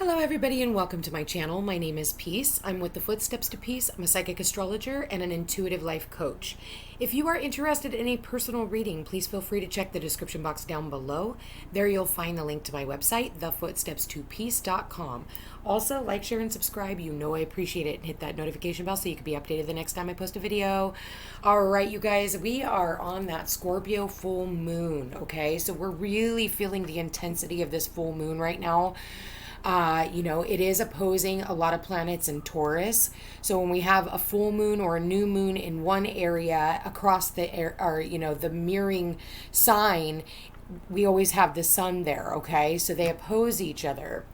Hello everybody and welcome to my channel. My name is Peace. I'm with the Footsteps to Peace. I'm a psychic astrologer and an intuitive life coach. If you are interested in a personal reading, please feel free to check the description box down below. There you'll find the link to my website, thefootstepstopeace.com. Also, like, share, and subscribe. You know I appreciate it. And hit that notification bell so you can be updated the next time I post a video. All right, you guys, we are on that Scorpio full moon, okay? So we're really feeling the intensity of this full moon right now. It is opposing a lot of planets in Taurus. So when we have a full moon or a new moon in one area across the mirroring sign, we always have the sun there, okay? So they oppose each other.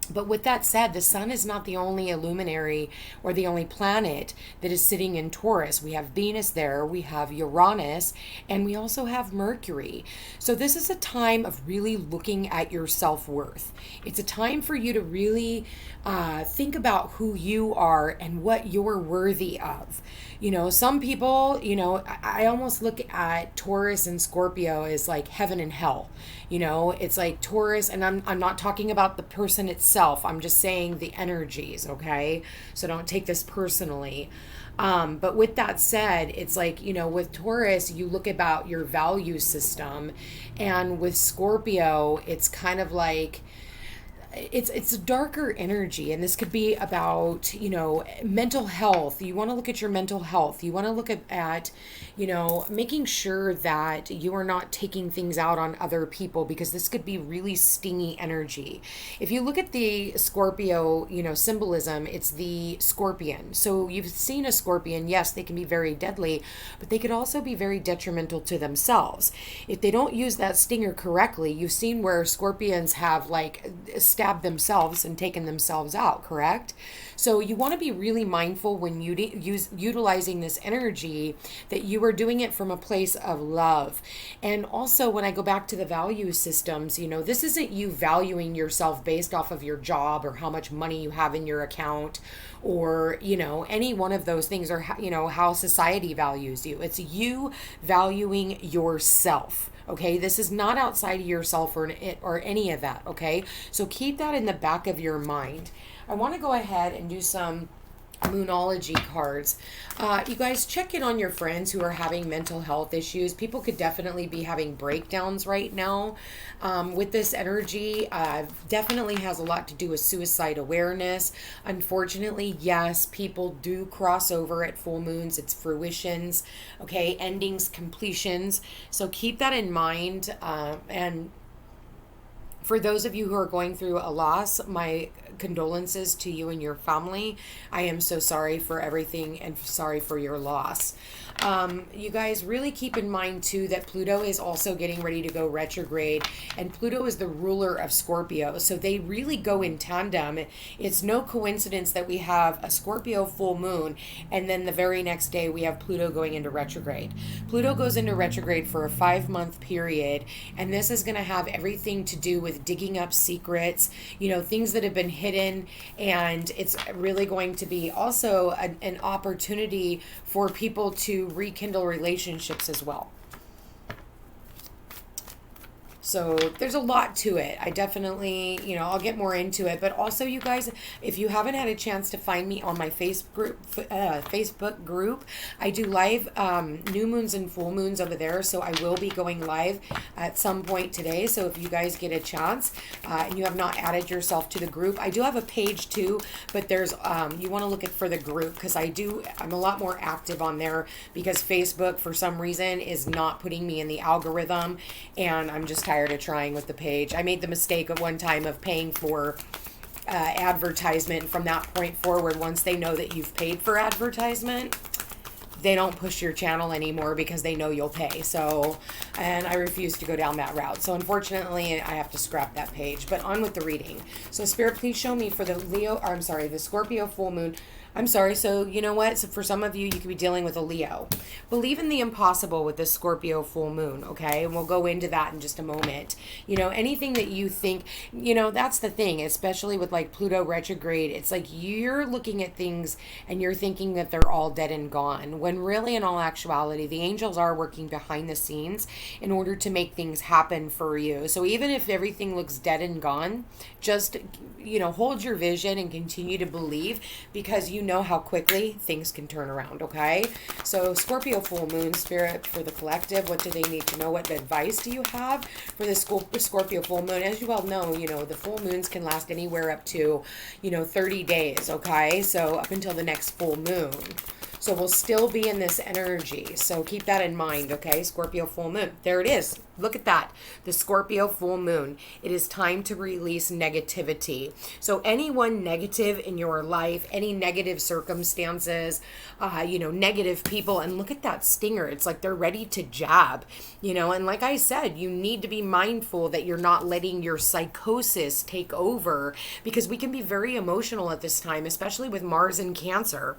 But with that said, the sun is not the only luminary or the only planet that is sitting in Taurus. We have Venus there, we have Uranus, and we also have Mercury. So this is a time of really looking at your self-worth. It's a time for you to really think about who you are and what you're worthy of. You know, some people, I almost look at Taurus and Scorpio as like heaven and hell. You know, it's like Taurus, and I'm not talking about the person itself. I'm just saying the energies, okay? So don't take this personally. But with that said, it's like, with Taurus, you look about your value system, and with Scorpio, it's kind of like, it's a darker energy, and this could be about mental health. You want to look at your mental health. You want to look at making sure that you are not taking things out on other people, because this could be really stingy energy. If you look at the Scorpio symbolism, it's the scorpion. So you've seen a scorpion. Yes, they can be very deadly, but they could also be very detrimental to themselves if they don't use that stinger correctly. You've seen where scorpions have stabbed themselves and taken themselves out, correct? So you want to be really mindful when you utilizing this energy, that you are doing it from a place of love. And also, when I go back to the value systems, this isn't you valuing yourself based off of your job or how much money you have in your account, or any one of those things, or how society values you. It's you valuing yourself. Okay, this is not outside of yourself or any of that, okay? So keep that in the back of your mind. I want to go ahead and do some Moonology cards. You guys, check in on your friends who are having mental health issues. People could definitely be having breakdowns right now with this energy. Definitely has a lot to do with suicide awareness. Unfortunately, yes, people do cross over at full moons. It's fruitions, okay, endings, completions. So keep that in mind. And for those of you who are going through a loss, my condolences to you and your family. I am so sorry for everything and sorry for your loss. You guys really keep in mind too that Pluto is also getting ready to go retrograde, and Pluto is the ruler of Scorpio. So they really go in tandem. It's no coincidence that we have a Scorpio full moon, and then the very next day we have Pluto going into retrograde. Pluto goes into retrograde for a 5-month period, and this is going to have everything to do with digging up secrets, things that have been hidden, and it's really going to be also an opportunity for people to rekindle relationships as well. So there's a lot to it. I definitely, I'll get more into it. But also, you guys, if you haven't had a chance to find me on my Facebook group, I do live new moons and full moons over there. So I will be going live at some point today. So if you guys get a chance and you have not added yourself to the group, I do have a page too. But there's, you want to look at for the group, because I'm a lot more active on there, because Facebook, for some reason, is not putting me in the algorithm. And I'm just tired of trying with the page. I made the mistake at one time of paying for advertisement. From that point forward, once they know that you've paid for advertisement, they don't push your channel anymore because they know you'll pay. So, and I refuse to go down that route. So unfortunately, I have to scrap that page. But on with the reading. So Spirit, please show me for the the Scorpio full moon. I'm sorry. So you know what? So for some of you, you could be dealing with a Leo. Believe in the impossible with this Scorpio full moon, okay? And we'll go into that in just a moment. Anything that you think, that's the thing, especially with like Pluto retrograde. It's like you're looking at things and you're thinking that they're all dead and gone, when really in all actuality, the angels are working behind the scenes, in order to make things happen for you. So even if everything looks dead and gone, just, hold your vision and continue to believe, because you know how quickly things can turn around, okay? So Scorpio full moon, spirit, for the collective, what do they need to know? What advice do you have for the Scorpio full moon? As you all know, the full moons can last anywhere up to, 30 days, okay? So up until the next full moon. So we'll still be in this energy. So keep that in mind, okay? Scorpio full moon. There it is. Look at that. The Scorpio full moon. It is time to release negativity. So anyone negative in your life, any negative circumstances, negative people, and look at that stinger. It's like they're ready to jab, and like I said, you need to be mindful that you're not letting your psychosis take over, because we can be very emotional at this time, especially with Mars in Cancer.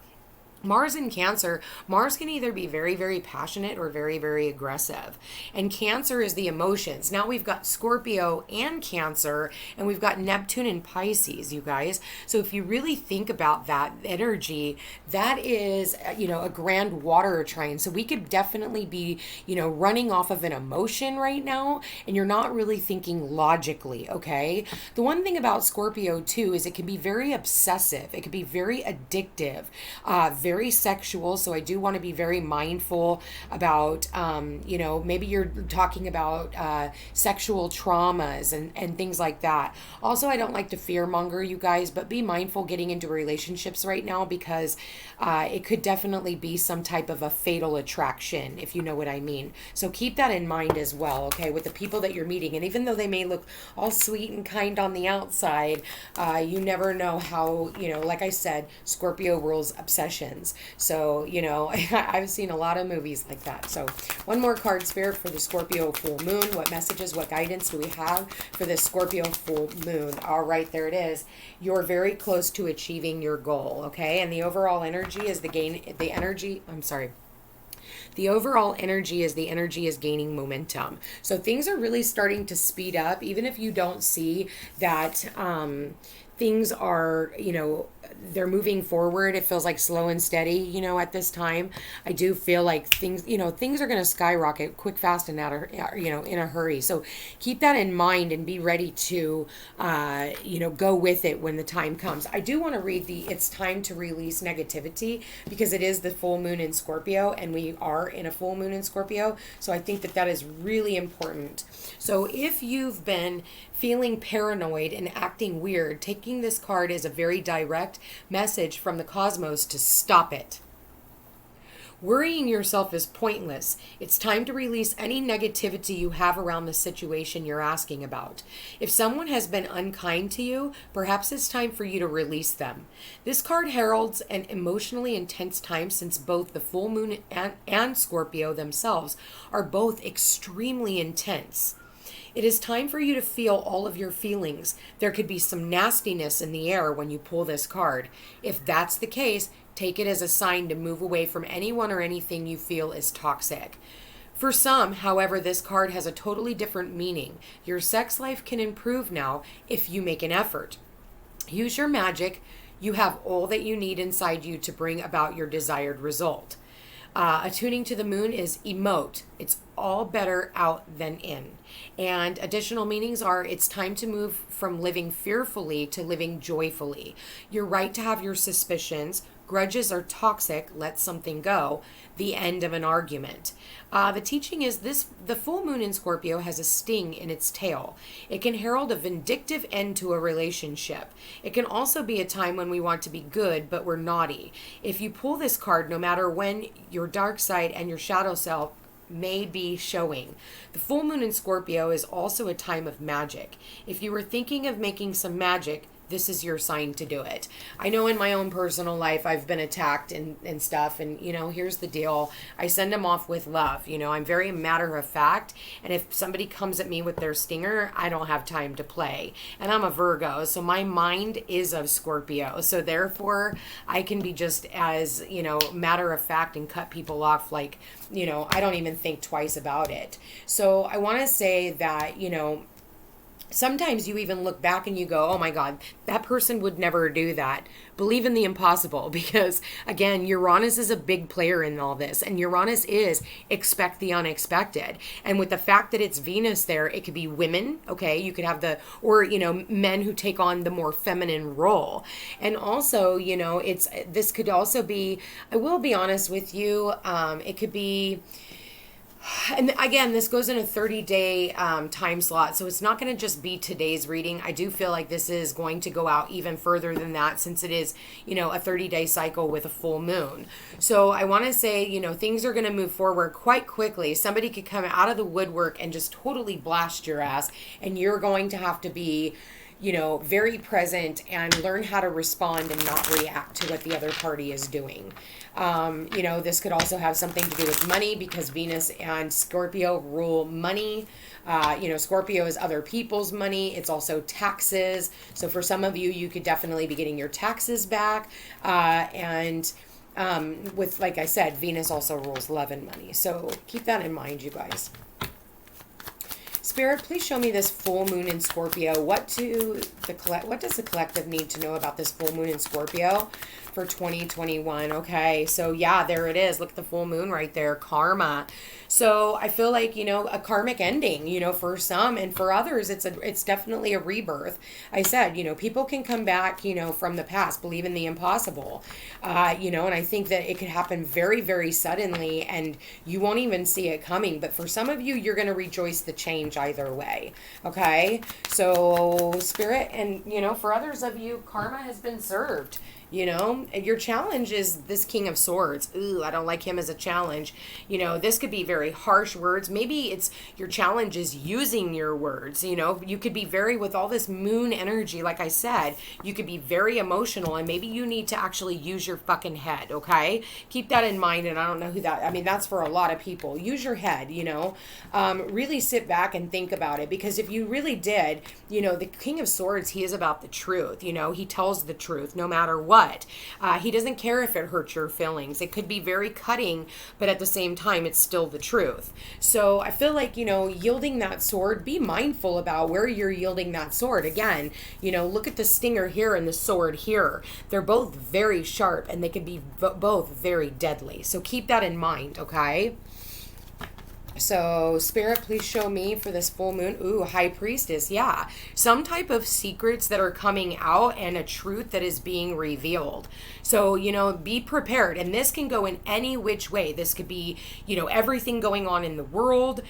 Mars in Cancer, Mars can either be very, very passionate or very, very aggressive. And Cancer is the emotions. Now we've got Scorpio and Cancer, and we've got Neptune and Pisces, you guys. So if you really think about that energy, that is, a grand water trine. So we could definitely be, running off of an emotion right now, and you're not really thinking logically, okay? The one thing about Scorpio too is it can be very obsessive. It can be very addictive, very sexual. So I do want to be very mindful about, maybe you're talking about sexual traumas and things like that. Also, I don't like to fearmonger you guys, but be mindful getting into relationships right now, because it could definitely be some type of a fatal attraction, if you know what I mean. So keep that in mind as well, okay, with the people that you're meeting. And even though they may look all sweet and kind on the outside, you never know how, like I said, Scorpio rules obsession. So, I've seen a lot of movies like that. So one more card, Spirit, for the Scorpio full moon. What messages, what guidance do we have for the Scorpio full moon? All right, there it is. You're very close to achieving your goal, okay? And the overall energy is the overall energy is the energy is gaining momentum. So things are really starting to speed up, even if you don't see that things are, they're moving forward. It feels like slow and steady, at this time. I do feel like things are going to skyrocket quick, fast, and in a hurry. So keep that in mind and be ready to, go with it when the time comes. I do want to read it's time to release negativity, because it is the full moon in Scorpio, and we are in a full moon in Scorpio. So I think that is really important. So if you've been feeling paranoid and acting weird, taking this card is a very direct message from the cosmos to stop it. Worrying yourself is pointless. It's time to release any negativity you have around the situation you're asking about. If someone has been unkind to you, perhaps it's time for you to release them. This card heralds an emotionally intense time, since both the full moon and Scorpio themselves are both extremely intense. It is time for you to feel all of your feelings. There could be some nastiness in the air when you pull this card. If that's the case, take it as a sign to move away from anyone or anything you feel is toxic. For some, however, this card has a totally different meaning. Your sex life can improve now if you make an effort. Use your magic. You have all that you need inside you to bring about your desired result. Attuning to the moon is emote. It's all better out than in. And additional meanings are, it's time to move from living fearfully to living joyfully. You're right to have your suspicions. Grudges are toxic. Let something go. The end of an argument. The teaching is the full moon in Scorpio has a sting in its tail. It can herald a vindictive end to a relationship. It can also be a time when we want to be good, but we're naughty. If you pull this card, no matter when, your dark side and your shadow self may be showing. The full moon in Scorpio is also a time of magic. If you were thinking of making some magic, this is your sign to do it. I know in my own personal life, I've been attacked and stuff. And, here's the deal. I send them off with love. I'm very matter of fact. And if somebody comes at me with their stinger, I don't have time to play. And I'm a Virgo, so my mind is of Scorpio. So therefore, I can be just as, matter of fact and cut people off like, I don't even think twice about it. So I want to say that, Sometimes you even look back and you go, oh my God, that person would never do that. Believe in the impossible, because again, Uranus is a big player in all this. And Uranus is expect the unexpected. And with the fact that it's Venus there, it could be women, okay? You could have or, men who take on the more feminine role. And also, this could also be, I will be honest with you, it could be, and again, this goes in a 30-day time slot, so it's not going to just be today's reading. I do feel like this is going to go out even further than that, since it is, a 30-day cycle with a full moon. So I want to say, things are going to move forward quite quickly. Somebody could come out of the woodwork and just totally blast your ass, and you're going to have to be very present and learn how to respond and not react to what the other party is doing. This could also have something to do with money, because Venus and Scorpio rule money. Scorpio is other people's money. It's also taxes. So for some of you, you could definitely be getting your taxes back. With, like I said, Venus also rules love and money. So keep that in mind, you guys. Spirit, please show me this full moon in Scorpio. What does the collective need to know about this full moon in Scorpio for 2021? Okay, so yeah, there it is. Look at the full moon right there, karma. So I feel like, a karmic ending, for some, and for others, it's definitely a rebirth. I said, people can come back, from the past, believe in the impossible, and I think that it could happen very, very suddenly, and you won't even see it coming. But for some of you, you're going to rejoice the change either way. Okay. So Spirit, and, for others of you, karma has been served. Your challenge is this King of Swords. Ooh, I don't like him as a challenge. This could be very harsh words. Maybe it's your challenge is using your words. You could be with all this moon energy, like I said, you could be very emotional, and maybe you need to actually use your fucking head, okay? Keep that in mind, and I don't know who that's for a lot of people. Use your head, really sit back and think about it, because if you really did, the King of Swords, he is about the truth. He tells the truth no matter what. He doesn't care if it hurts your feelings. It could be very cutting, but at the same time, it's still the truth. So I feel like, yielding that sword, be mindful about where you're yielding that sword. Again, look at the stinger here and the sword here. They're both very sharp, and they could be both very deadly. So keep that in mind, okay? So Spirit, please show me for this full moon. Ooh, High Priestess. Yeah. Some type of secrets that are coming out and a truth that is being revealed. So, be prepared. And this can go in any which way. This could be, everything going on in the world,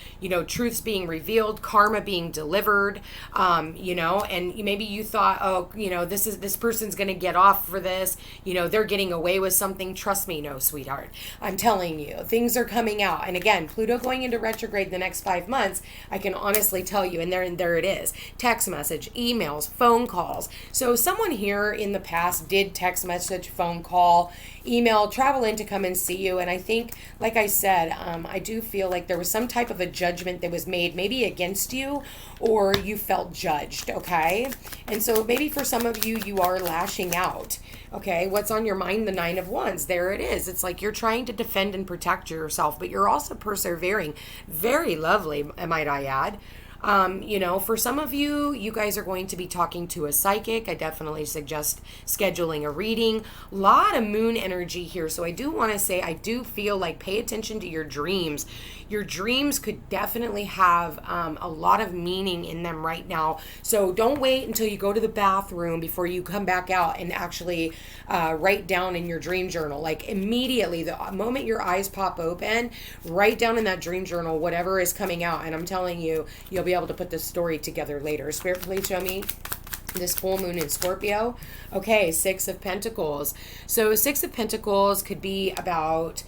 truths being revealed, karma being delivered, and maybe you thought, oh, this person's going to get off for this. They're getting away with something. Trust me, no, sweetheart. I'm telling you, things are coming out. And again, Pluto going into retrograde the next 5 months, I can honestly tell you, and there it is. Text message, emails, phone calls. So someone here in the past did text message, phone call, email, travel in to come and see you. And I think, like I said, I do feel like there was some type of a judgment that was made maybe against you, or you felt judged, okay? And so maybe for some of you, you are lashing out. Okay, what's on your mind? The Nine of Wands. There it is. It's like you're trying to defend and protect yourself, but you're also persevering. Very lovely, might I add. For some of you, you guys are going to be talking to a psychic. I definitely suggest scheduling a reading. A lot of moon energy here. So I do want to say, I do feel like pay attention to your dreams. Your dreams could definitely have a lot of meaning in them right now. So don't wait until you go to the bathroom before you come back out and actually write down in your dream journal. Like immediately, the moment your eyes pop open, write down in that dream journal whatever is coming out. And I'm telling you, you'll be able to put this story together later. Spirit, please show me this full moon in Scorpio. Okay, Six of Pentacles. So Six of Pentacles could be about,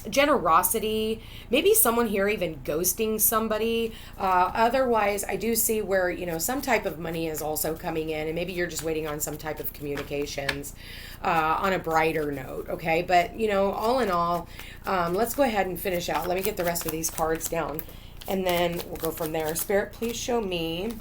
generosity, maybe someone here even ghosting somebody. Otherwise, I do see where, some type of money is also coming in, and maybe you're just waiting on some type of communications on a brighter note, okay? But, all in all, let's go ahead and finish out. Let me get the rest of these cards down, and then we'll go from there. Spirit, please show me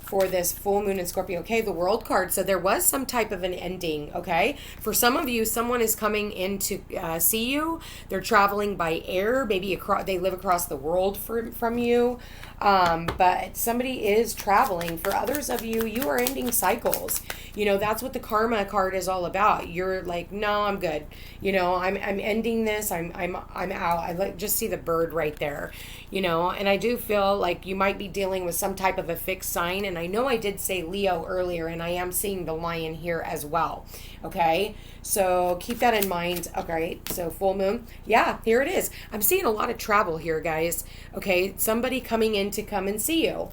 for this full moon in Scorpio. Okay, the World card. So there was some type of an ending, okay? For some of you, someone is coming in to see you. They're traveling by air. Maybe they live across the world from you. But somebody is traveling. For others of you, you are ending cycles. You know, that's what the karma card is all about. You're like, no, I'm good. You know, I'm ending this. I'm out. I just see the bird right there. You know, and I do feel like you might be dealing with some type of a fixed sign. And I know I did say Leo earlier, and I am seeing the lion here as well. Okay, so keep that in mind. Okay, so full moon. Yeah, here it is. I'm seeing a lot of travel here, guys. Okay, somebody coming in to come and see you.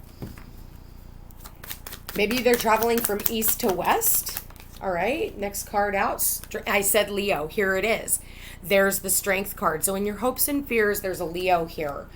Maybe they're traveling from east to west. All right, next card out. I said Leo. Here it is. There's the strength card. So in your hopes and fears, there's a Leo here.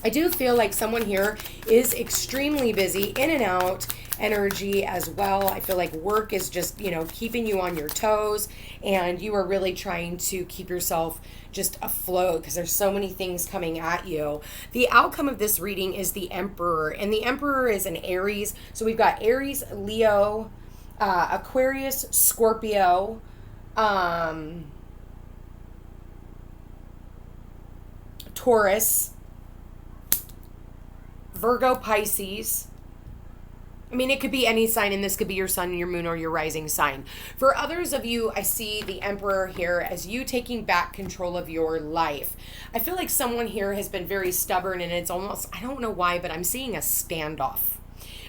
I do feel like someone here is extremely busy, in and out energy as well. I feel like work is just, you know, keeping you on your toes, and you are really trying to keep yourself just afloat because there's so many things coming at you. The outcome of this reading is the Emperor, and the Emperor is an Aries. So we've got Aries, Leo, Aquarius, Scorpio, Taurus, Virgo, Pisces. I mean, it could be any sign, and this could be your sun, your moon, or your rising sign. For others of you, I see the Emperor here as you taking back control of your life. I feel like someone here has been very stubborn, and it's almost, I don't know why, but I'm seeing a standoff.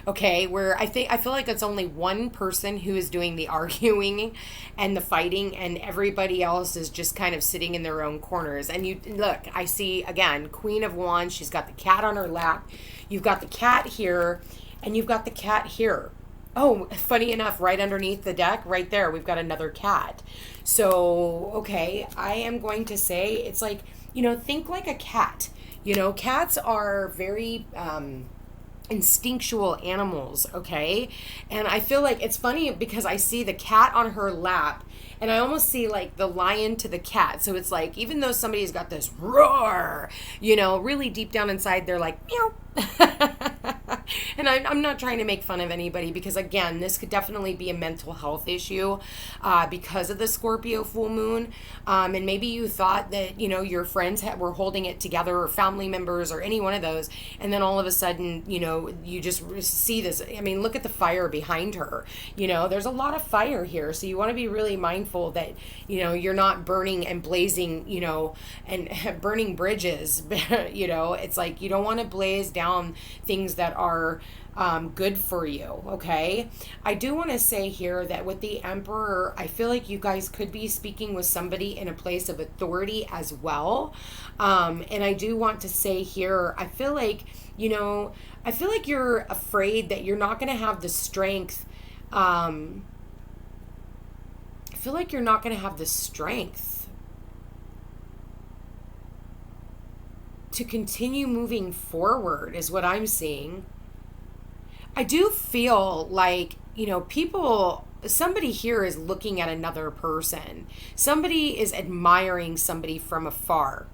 Okay, where I feel like it's only one person who is doing the arguing and the fighting, and everybody else is just kind of sitting in their own corners. And you look, I see again, Queen of Wands. She's got the cat on her lap. You've got the cat here, and you've got the cat here. Oh, funny enough, right underneath the deck, right there, we've got another cat. So, okay, I am going to say it's like, you know, think like a cat. You know, cats are very instinctual animals, okay? And I feel like it's funny because I see the cat on her lap, and I almost see like the lion to the cat. So it's like, even though somebody's got this roar, you know, really deep down inside, they're like, meow. And I'm not trying to make fun of anybody, because again, this could definitely be a mental health issue because of the Scorpio full moon. And maybe you thought that, you know, your friends were holding it together, or family members, or any one of those. And then all of a sudden, you know, you just see this. I mean, look at the fire behind her. You know, there's a lot of fire here. So you want to be really mindful that, you know, you're not burning and blazing, you know, and burning bridges. You know, it's like you don't want to blaze down things that are good for you. Okay, I do want to say here that with the Emperor, I feel like you guys could be speaking with somebody in a place of authority as well. And I do want to say here, I feel like, you know, I feel like you're afraid that you're not going to have the strength. I feel like you're not going to have the strength to continue moving forward, is what I'm seeing. I do feel like, you know, somebody here is looking at another person. Somebody is admiring somebody from afar.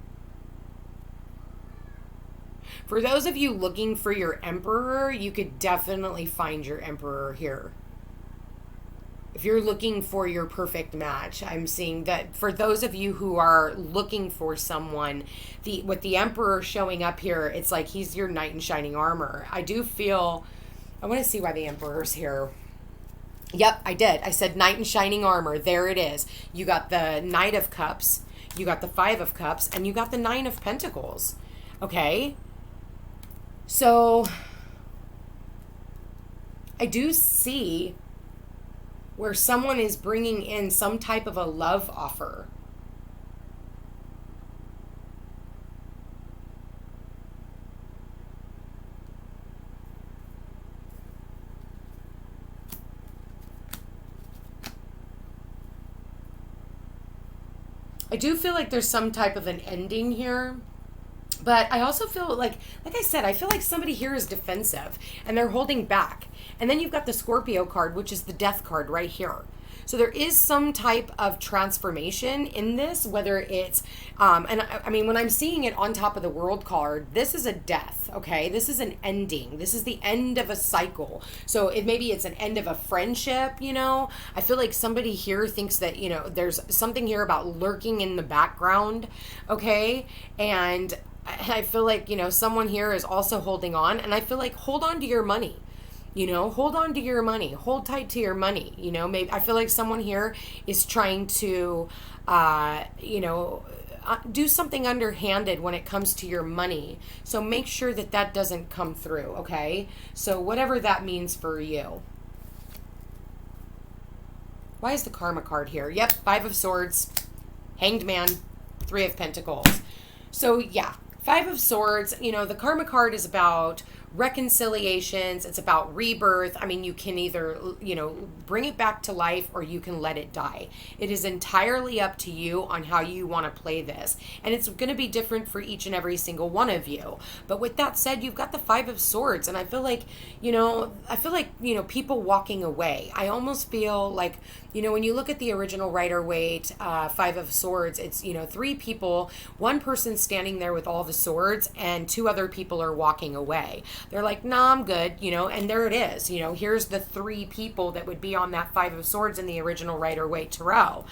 For those of you looking for your Emperor, you could definitely find your Emperor here. If you're looking for your perfect match, I'm seeing that for those of you who are looking for someone, with the Emperor showing up here, it's like he's your knight in shining armor. I do feel, I want to see why the Emperor's here. Yep, I did. I said knight in shining armor. There it is. You got the Knight of Cups, you got the Five of Cups, and you got the Nine of Pentacles. Okay? So, I do see where someone is bringing in some type of a love offer. I do feel like there's some type of an ending here. But I also feel like I said, I feel like somebody here is defensive and they're holding back. And then you've got the Scorpio card, which is the death card right here. So there is some type of transformation in this, whether it's, and I mean, when I'm seeing it on top of the world card, this is a death, okay? This is an ending. This is the end of a cycle. So maybe it's an end of a friendship, you know? I feel like somebody here thinks that, you know, there's something here about lurking in the background, okay? And I feel like, you know, someone here is also holding on, and I feel like hold on to your money. You know, hold on to your money, hold tight to your money. You know, maybe I feel like someone here is trying to, you know, do something underhanded when it comes to your money. So make sure that that doesn't come through, okay? So whatever that means for you. Why is the Karma card here? Yep, Five of Swords, Hanged Man, Three of Pentacles. So yeah, Five of Swords, you know, the Karma card is about reconciliations. It's about rebirth. I mean, you can either, you know, bring it back to life or you can let it die. It is entirely up to you on how you want to play this. And it's going to be different for each and every single one of you. But with that said, you've got the Five of Swords. And I feel like, you know, people walking away. I almost feel like, you know, when you look at the original Rider-Waite Five of Swords, it's, you know, three people, one person standing there with all the swords and two other people are walking away. They're like, nah, I'm good, you know, and there it is. You know, here's the three people that would be on that Five of Swords in the original Rider-Waite Tarot.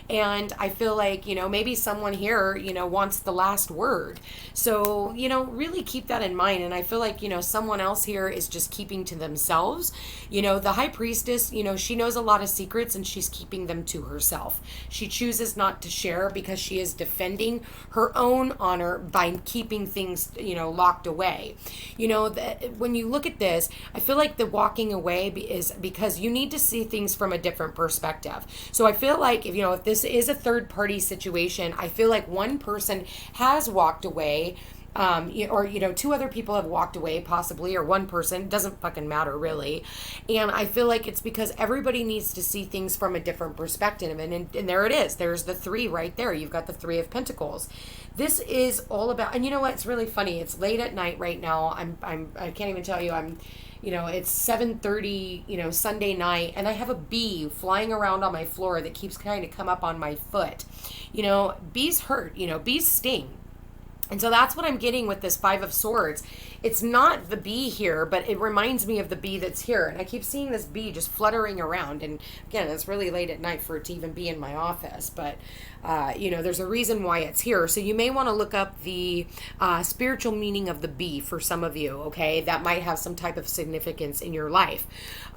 And I feel like, you know, maybe someone here, you know, wants the last word. So, you know, really keep that in mind. And I feel like, you know, someone else here is just keeping to themselves. You know, the High Priestess, you know, she knows a lot of secrets and she's keeping them to herself. She chooses not to share because she is defending her own honor by keeping things, you know, locked away. You know, when you look at this, I feel like the walking away is because you need to see things from a different perspective. So I feel like if this is a third party situation, I feel like one person has walked away, or, you know, two other people have walked away possibly, or one person, doesn't fucking matter really. And I feel like it's because everybody needs to see things from a different perspective. And there it is. There's the three right there. You've got the Three of Pentacles. This is all about, and you know what? It's really funny. It's late at night right now. I can't even tell you, you know, it's 7:30, you know, Sunday night, and I have a bee flying around on my floor that keeps trying to come up on my foot. You know, bees hurt, you know, bees sting. And so that's what I'm getting with this Five of Swords. It's not the bee here, but it reminds me of the bee that's here. And I keep seeing this bee just fluttering around. And again, it's really late at night for it to even be in my office. But, you know, there's a reason why it's here. So you may want to look up the spiritual meaning of the bee for some of you, okay? That might have some type of significance in your life.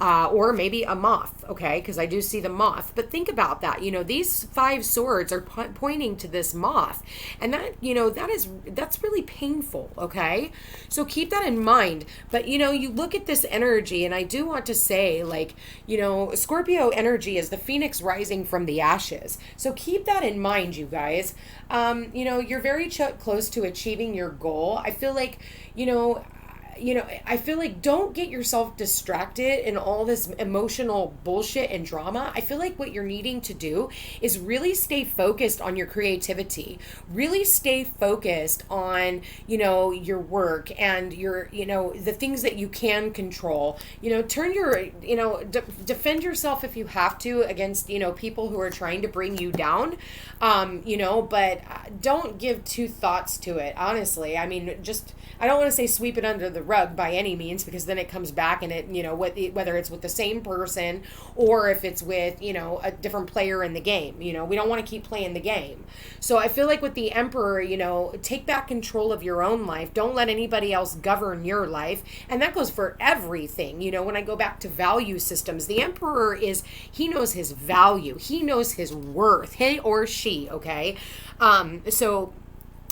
Or maybe a moth, okay? Because I do see the moth. But think about that. You know, these Five Swords are pointing to this moth. And that, you know, that's really painful, okay? So keep that in mind. But, you know, you look at this energy, and I do want to say, like, you know, Scorpio energy is the phoenix rising from the ashes. So keep that in mind, you guys. You know, you're very close to achieving your goal. I feel like, I feel like don't get yourself distracted in all this emotional bullshit and drama. I feel like what you're needing to do is really stay focused on your creativity, really stay focused on, you know, your work and your, you know, the things that you can control, you know, turn your, you know, defend yourself if you have to against, you know, people who are trying to bring you down, you know, but don't give two thoughts to it. Honestly, I mean, I don't want to say sweep it under the rug by any means, because then it comes back and it, you know, whether it's with the same person or if it's with, you know, a different player in the game, you know, we don't want to keep playing the game. So I feel like with the Emperor, you know, take back control of your own life. Don't let anybody else govern your life. And that goes for everything. You know, when I go back to value systems, the Emperor he knows his value. He knows his worth, he or she. Okay. So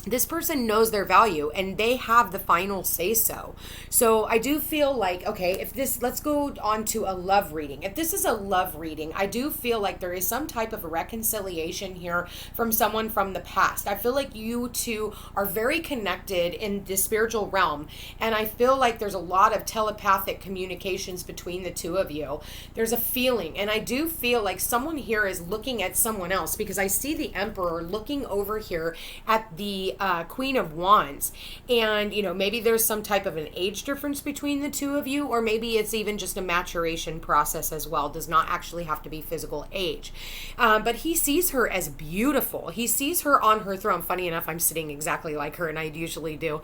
this person knows their value and they have the final say so. So I do feel like, okay, let's go on to a love reading. If this is a love reading, I do feel like there is some type of a reconciliation here from someone from the past. I feel like you two are very connected in the spiritual realm. And I feel like there's a lot of telepathic communications between the two of you. There's a feeling. And I do feel like someone here is looking at someone else, because I see the Emperor looking over here at the the Queen of Wands. And, maybe there's some type of an age difference between the two of you, or maybe it's even just a maturation process as well. Does not actually have to be physical age. But he sees her as beautiful. He sees her on her throne. Funny enough, I'm sitting exactly like her, and I usually do.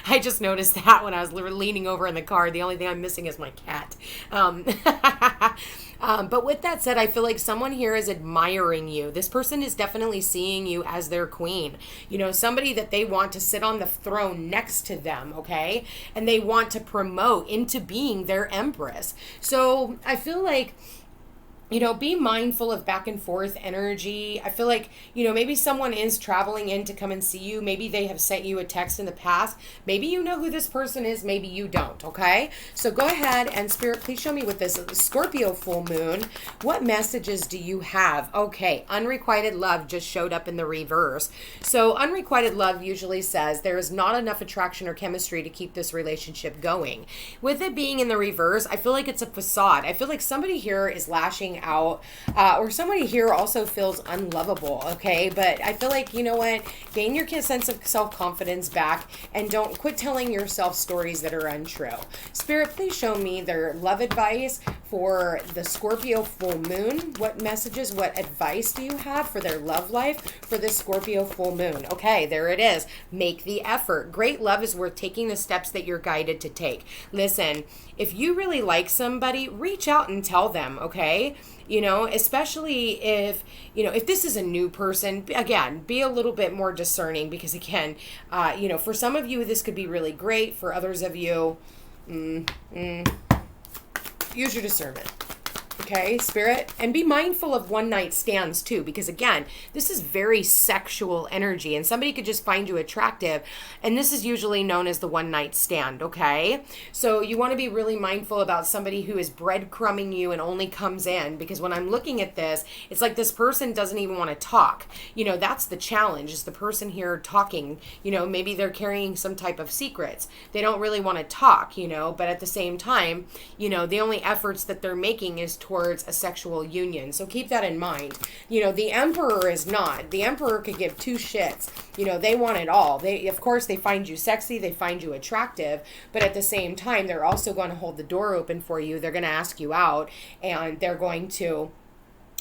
I just noticed that when I was leaning over in the car. The only thing I'm missing is my cat. But with that said, I feel like someone here is admiring you. This person is definitely seeing you as their queen. Somebody that they want to sit on the throne next to them, okay? And they want to promote into being their empress. So I feel like, be mindful of back and forth energy. I feel like, maybe someone is traveling in to come and see you. Maybe they have sent you a text in the past. Maybe you know who this person is. Maybe you don't, okay? So go ahead and Spirit, please show me with this Scorpio full moon. What messages do you have? Okay, unrequited love just showed up in the reverse. So unrequited love usually says there is not enough attraction or chemistry to keep this relationship going. With it being in the reverse, I feel like it's a facade. I feel like somebody here is lashing out, or somebody here also feels unlovable, okay? But I feel like, gain your sense of self-confidence back and don't quit telling yourself stories that are untrue. Spirit, please show me their love advice for the Scorpio full moon. What messages, what advice do you have for their love life for the Scorpio full moon? Okay, there it is. Make the effort. Great love is worth taking the steps that you're guided to take. Listen, if you really like somebody, reach out and tell them, okay? Especially if this is a new person, again, be a little bit more discerning because again, for some of you, this could be really great. For others of you, use your discernment. Okay, Spirit, and be mindful of one night stands too, because again, this is very sexual energy and somebody could just find you attractive. And this is usually known as the one night stand. Okay. So you want to be really mindful about somebody who is breadcrumbing you and only comes in, because when I'm looking at this, it's like this person doesn't even want to talk. That's the challenge, is the person here talking, maybe they're carrying some type of secrets. They don't really want to talk, but at the same time, the only efforts that they're making is towards a sexual union. So keep that in mind. The emperor is not. The emperor could give two shits. They want it all. Of course, they find you sexy, they find you attractive, but at the same time, they're also going to hold the door open for you. They're going to ask you out, and they're going to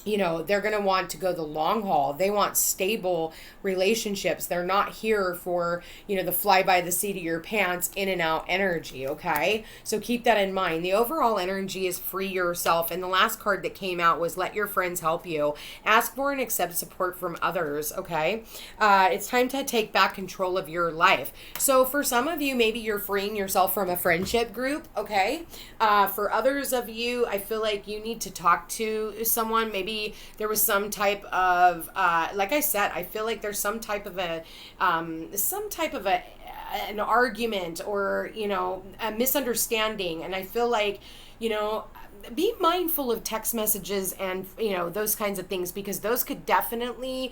they're going to want to go the long haul. They want stable relationships. They're not here for, the fly by the seat of your pants, in and out energy, okay? So keep that in mind. The overall energy is free yourself. And the last card that came out was let your friends help you. Ask for and accept support from others, okay? It's time to take back control of your life. So for some of you, maybe you're freeing yourself from a friendship group, okay? For others of you, I feel like you need to talk to someone. Maybe there was some type of, like I said, I feel like there's some type of an argument or, a misunderstanding. And I feel like, be mindful of text messages and, those kinds of things, because those could definitely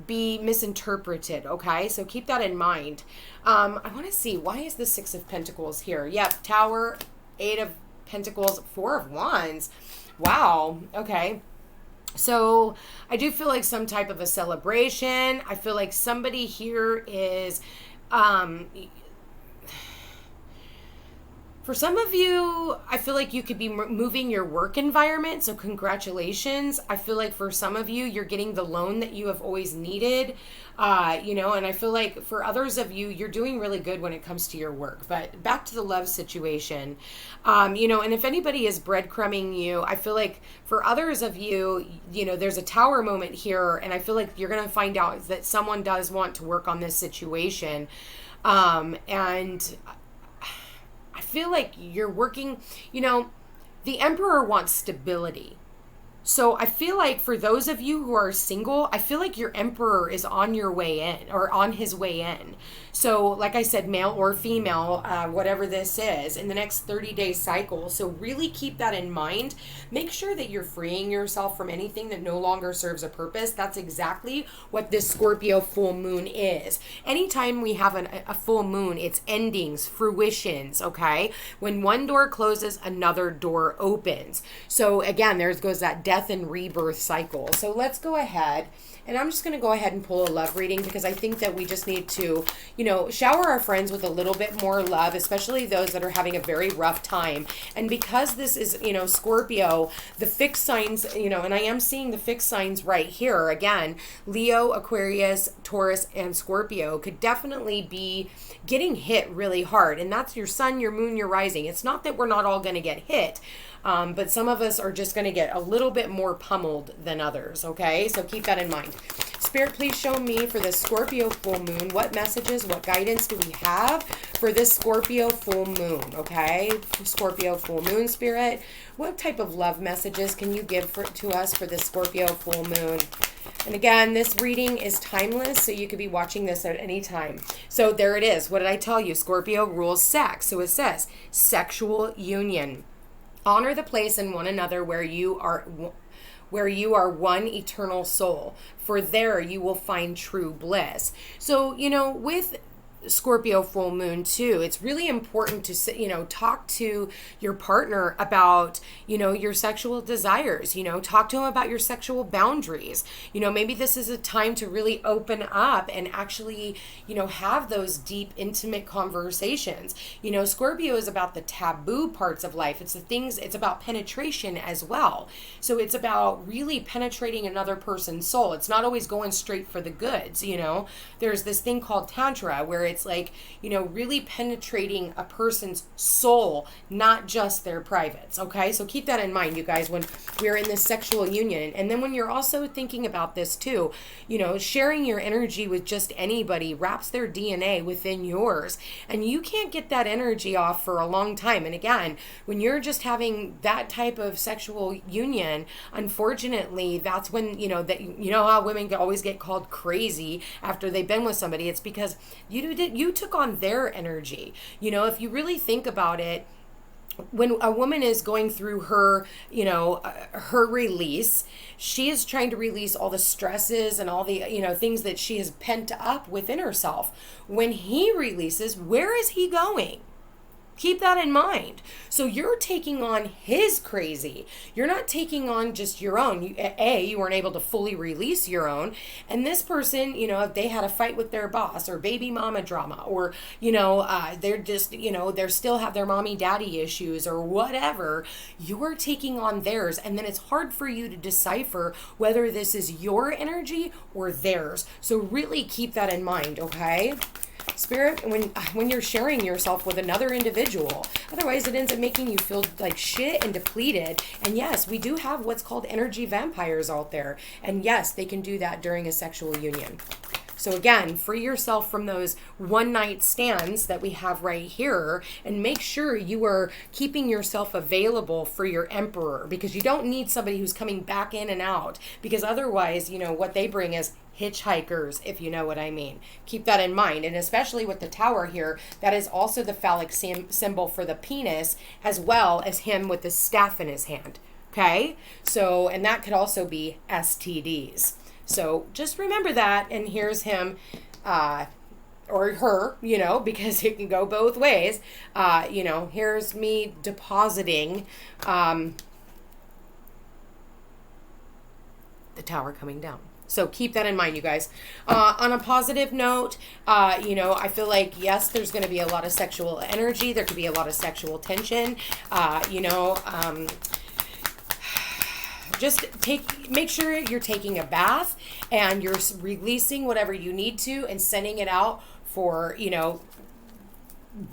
be misinterpreted. Okay. So keep that in mind. I want to see, why is the Six of Pentacles here? Yep. Tower, Eight of Pentacles, Four of Wands. Wow. Okay. So I do feel like some type of a celebration. I feel like somebody here is, for some of you, I feel like you could be moving your work environment. So congratulations. I feel like for some of you, you're getting the loan that you have always needed, and I feel like for others of you, you're doing really good when it comes to your work. But back to the love situation, and if anybody is breadcrumbing you, I feel like for others of you, there's a tower moment here. And I feel like you're going to find out that someone does want to work on this situation. And I feel like you're working, the Emperor wants stability. So I feel like for those of you who are single, I feel like your Emperor is on your way in, or on his way in. So like I said, male or female, whatever this is, in the next 30-day cycle. So really keep that in mind. Make sure that you're freeing yourself from anything that no longer serves a purpose. That's exactly what this Scorpio full moon is. Anytime we have a full moon, it's endings, fruitions, okay? When one door closes, another door opens. So again, there goes that death and rebirth cycle. So let's go ahead. And I'm just going to go ahead and pull a love reading because I think that we just need to, shower our friends with a little bit more love, especially those that are having a very rough time. And because this is, Scorpio, the fixed signs, and I am seeing the fixed signs right here. Again, Leo, Aquarius, Taurus, and Scorpio could definitely be getting hit really hard. And that's your sun, your moon, your rising. It's not that we're not all going to get hit. But some of us are just going to get a little bit more pummeled than others, okay? So keep that in mind. Spirit, please show me for this Scorpio full moon, what messages, what guidance do we have for this Scorpio full moon, okay? Scorpio full moon, Spirit. What type of love messages can you give to us for this Scorpio full moon? And again, this reading is timeless, so you could be watching this at any time. So there it is. What did I tell you? Scorpio rules sex. So it says sexual union. Honor the place in one another where you are one eternal soul, for there you will find true bliss. So, with Scorpio full moon too, it's really important to talk to your partner about your sexual desires, talk to him about your sexual boundaries. Maybe this is a time to really open up and actually have those deep intimate conversations. Scorpio is about the taboo parts of life. It's about penetration as well. So it's about really penetrating another person's soul. It's not always going straight for the goods. There's this thing called tantra where it's like, really penetrating a person's soul, not just their privates. Okay. So keep that in mind, you guys, when we're in this sexual union. And then when you're also thinking about this too, sharing your energy with just anybody wraps their DNA within yours, and you can't get that energy off for a long time. And again, when you're just having that type of sexual union, unfortunately, that's when, how women always get called crazy after they've been with somebody. It's because you took on their energy. If you really think about it, when a woman is going through her, her release, she is trying to release all the stresses and all the, things that she has pent up within herself. When he releases, where is he going? Keep that in mind. So you're taking on his crazy. You're not taking on just your own. You weren't able to fully release your own. And this person, if they had a fight with their boss or baby mama drama, or, they're just, they still have their mommy daddy issues or whatever, you're taking on theirs. And then it's hard for you to decipher whether this is your energy or theirs. So really keep that in mind, okay? Spirit, when you're sharing yourself with another individual, otherwise it ends up making you feel like shit and depleted. And yes, we do have what's called energy vampires out there, and yes, they can do that during a sexual union. So again, free yourself from those one night stands that we have right here, and make sure you are keeping yourself available for your emperor, because you don't need somebody who's coming back in and out, because otherwise, what they bring is hitchhikers, if you know what I mean. Keep that in mind. And especially with the tower here, that is also the phallic symbol for the penis, as well as him with the staff in his hand. Okay? So, and that could also be STDs. So just remember that. And here's him, or her, because it can go both ways. Here's me depositing the tower coming down. So keep that in mind, you guys. On a positive note, I feel like, yes, there's going to be a lot of sexual energy. There could be a lot of sexual tension. Just make sure you're taking a bath and you're releasing whatever you need to and sending it out for,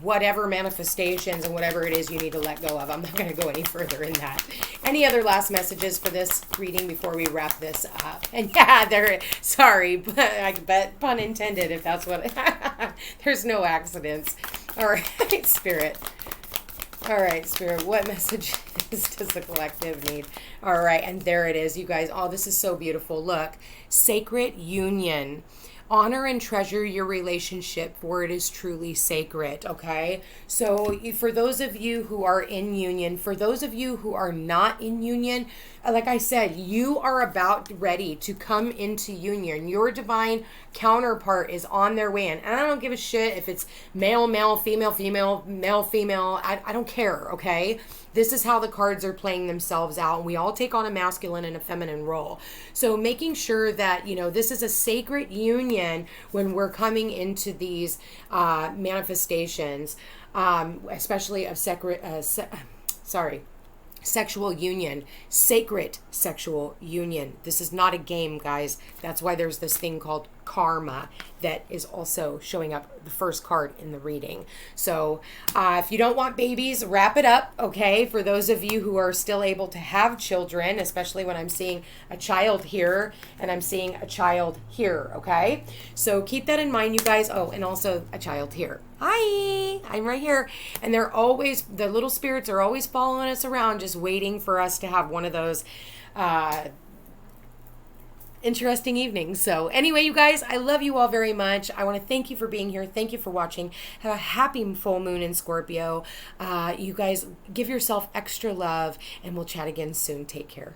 whatever manifestations and whatever it is you need to let go of. I'm not going to go any further in that. Any other last messages for this reading before we wrap this up? And yeah, sorry, but pun intended, if that's what, there's no accidents. All right, Spirit. All right, Spirit, what messages does the collective need? All right, and there it is, you guys. Oh, this is so beautiful. Look, sacred union. Honor and treasure your relationship, for it is truly sacred, okay? So for those of you who are in union, for those of you who are not in union, like I said, you are about ready to come into union. Your divine counterpart is on their way in. And I don't give a shit if it's male, male, female, female, male, female. I don't care, okay? This is how the cards are playing themselves out. And we all take on a masculine and a feminine role. So making sure that, this is a sacred union when we're coming into these manifestations, especially of sexual union, sacred sexual union. This is not a game, guys. That's why there's this thing called karma that is also showing up the first card in the reading. So if you don't want babies, wrap it up, okay? For those of you who are still able to have children, especially when I'm seeing a child here and I'm seeing a child here, okay? So keep that in mind, you guys. Oh, and also a child here. Hi, I'm right here. And the little spirits are always following us around, just waiting for us to have one of those interesting evenings. So anyway, you guys, I love you all very much. I want to thank you for being here. Thank you for watching. Have a happy full moon in Scorpio. You guys give yourself extra love, and we'll chat again soon. Take care.